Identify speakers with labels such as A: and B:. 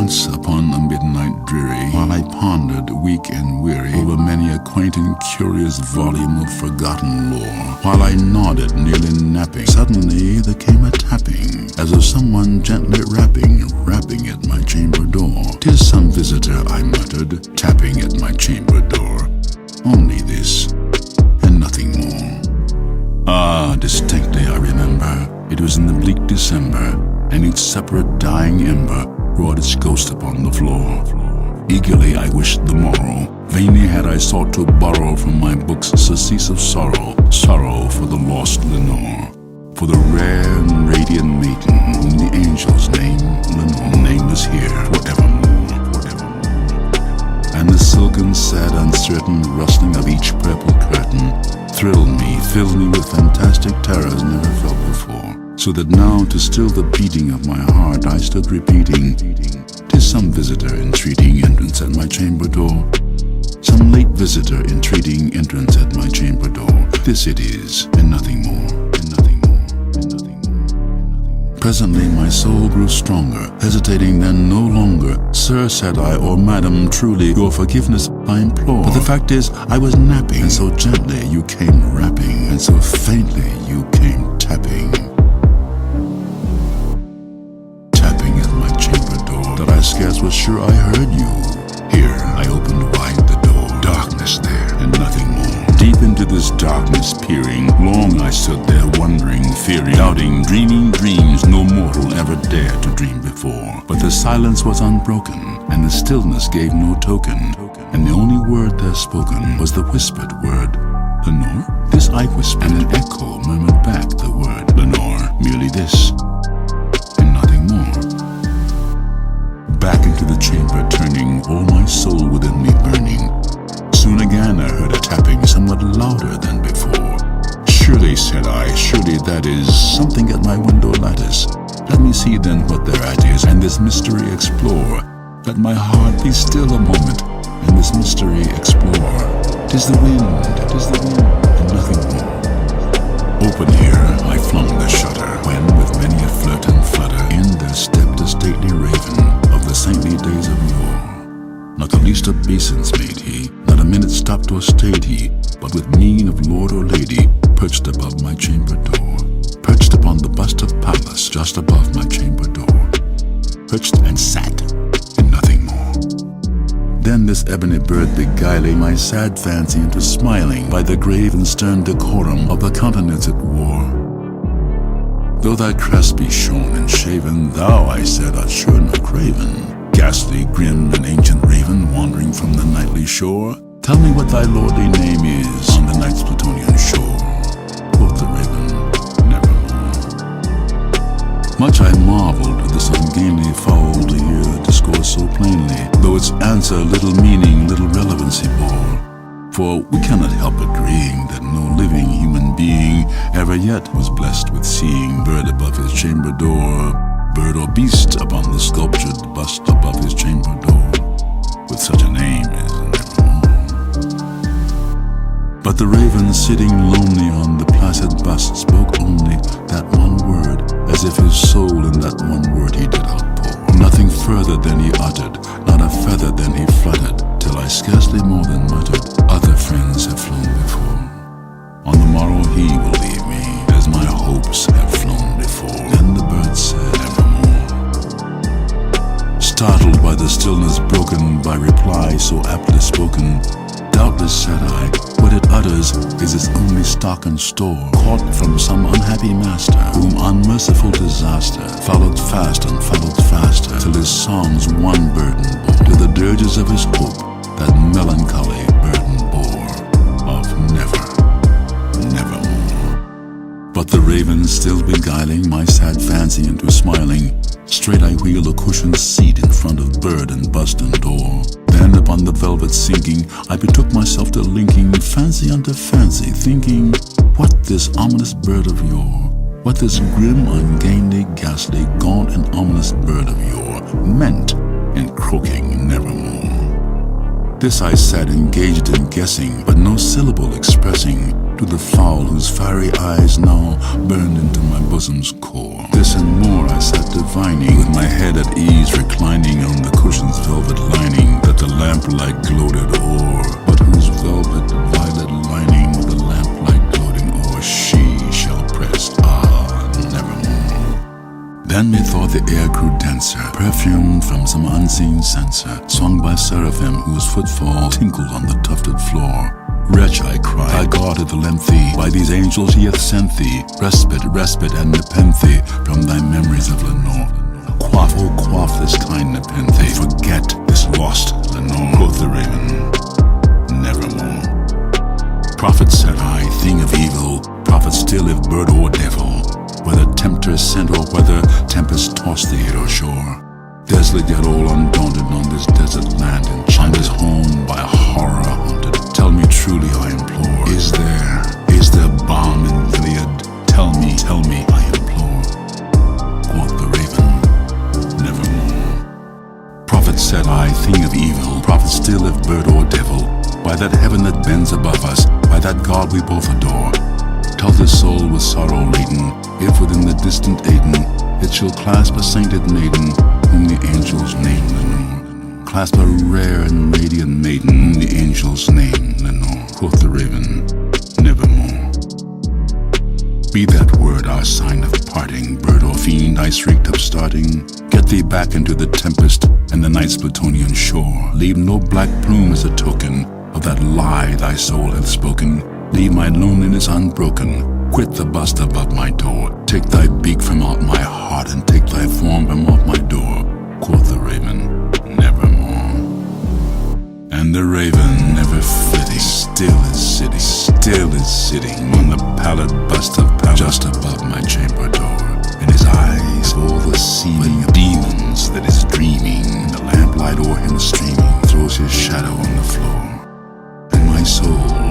A: Once upon a midnight dreary, while I pondered, weak and weary, over many a quaint and curious volume of forgotten lore, while I nodded, nearly napping, suddenly there came a tapping, as of someone gently rapping at my chamber door. "'Tis some visitor," I muttered, tapping at my chamber door. Only this, and nothing more. Ah, distinctly I remember, it was in the bleak December, and each separate dying ember wrought its ghost upon the floor. Eagerly I wished the morrow, vainly had I sought to borrow from my book's surcease of sorrow, sorrow for the lost Lenore, for the rare and radiant maiden whom the angels name Lenore, nameless here forevermore, forevermore. And the silken, sad, uncertain rustling of each purple curtain thrilled me, filled me with fantastic terrors never felt before, so that now to still the beating of my heart I stood repeating, "'Tis some visitor entreating entrance at my chamber door, some late visitor entreating entrance at my chamber door. This it is, and nothing more, and nothing more, and nothing more." Presently my soul grew stronger, hesitating then no longer. "Sir," said I, "or madam, truly your forgiveness I implore. But the fact is, I was napping, and so gently you came rapping, and so faintly you came tapping. Tapping at my chamber door, that I scarce was sure I heard you. Here I opened wide the door, darkness there, and nothing more. Deep into this darkness peering, long I stood there wondering, fearing, doubting, dreaming dreams no mortal ever dared to dream before. But the silence was unbroken, and the stillness gave no token, and the only word there spoken was the whispered word, "Lenore?" This I whispered, and an echo murmured back the word, "Lenore, merely this, and nothing more." Back into the chamber turning, all my soul within me burning, soon again I heard a tapping somewhat louder than before. "Surely," said I, "surely that is something at my window lattice. Let me see then what thereat is, and this mystery explore. Let my heart be still a moment, and this mystery explore. 'Tis the wind, and nothing more." Open here I flung the shutter, when with many a flirt and flutter in there stepped a stately raven of the saintly days of yore. Not the least obeisance made he, not a minute stopped or stayed he, but with mien of lord or lady perched above my chamber door, perched upon the bust of Pallas just above my chamber door, perched and sat, and nothing more. Then this ebony bird beguiling my sad fancy into smiling by the grave and stern decorum of the countenance it wore. "Though thy crest be shorn and shaven, thou," I said, "art sure no craven, ghastly, grim, and ancient raven wandering from the nightly shore. Tell me what thy lordly name is on the night's Plutonian shore." Quoth the raven, "Nevermore." Much I marveled at this ungainly fowl to hear discourse so plainly, though its answer little meaning, little relevancy bore. For we cannot help agreeing that no living human being ever yet was blessed with seeing bird above his chamber door, bird or beast upon the sculptured bust above his chamber door, with such a name as Nevermore. But the raven sitting lonely on the placid bust spoke only that one word, as if his soul in that one word he did outpour. Nothing further than he uttered, not a feather than he fluttered, till I scarcely more than muttered, "Other friends have flown before. On the morrow he will leave me, as my hopes have flown before." Then the bird said, "Nevermore." Startled by the stillness broken by reply so aptly spoken, "Doubtless," said I, "what it utters is its only stock and store, caught from some unhappy master, whom unmerciful disaster followed fast and followed faster, till his songs one burden bore, to the dirges of his hope that melancholy burden bore, of nevermore." But the raven still beguiling my sad fancy into smiling, straight I wheeled a cushioned seat in front of bird and bust and door. Then upon the velvet sinking, I betook myself to linking fancy unto fancy, thinking what this ominous bird of yore, what this grim, ungainly, ghastly, gaunt, and ominous bird of yore meant in croaking nevermore. This I sat engaged in guessing, but no syllable expressing, to the fowl whose fiery eyes now burned into my bosom's core. This and more I sat divining, with my head at ease reclining on the cushion's velvet lining that the lamplight gloated o'er, but whose velvet violet lining the lamplight gloating o'er she shall press, nevermore. Then methought the air grew denser, perfumed from some unseen censer, sung by seraphim whose footfall tinkled on the tufted floor. Wretch, I cried, thy God hath lent thee, by these angels he hath sent thee, respite and nepenthe from thy memories of Lenore. Quaff, oh quaff this kind nepenthe, and forget this lost Lenore. Quoth the raven, nevermore. Prophet said I, thing of evil, prophet still if bird or devil, whether tempter sent or whether tempest tossed thee here or shore. Desolate yet all undaunted on this desert land, enchanted, this home by horror haunted. Tell me truly, I implore, is there balm in Gilead? Tell me, I implore. Quoth the raven, nevermore. Prophet said I, thing of evil, prophet still if bird or devil, by that heaven that bends above us, by that God we both adore. Tell this soul with sorrow laden, if within the distant Aden it shall clasp a sainted maiden, whom the angels name Lenore. Clasp a rare and radiant maiden, whom the angels name Lenore. Quoth the raven, nevermore. Be that word our sign of parting, bird or fiend, I shrieked upstarting. Get thee back into the tempest and the night's Plutonian shore. Leave no black plume as a token of that lie thy soul hath spoken. Leave my loneliness unbroken. Quit the bust above my door. Take thy beak from out my heart, and take thy form from off my door. Quoth the raven, nevermore. And the raven, never flitting, still is sitting on the pallid bust of Pallas, just above my chamber door. And his eyes, all the seeming of demons that is dreaming, the lamplight o'er him streaming, throws his shadow on the floor. And my soul,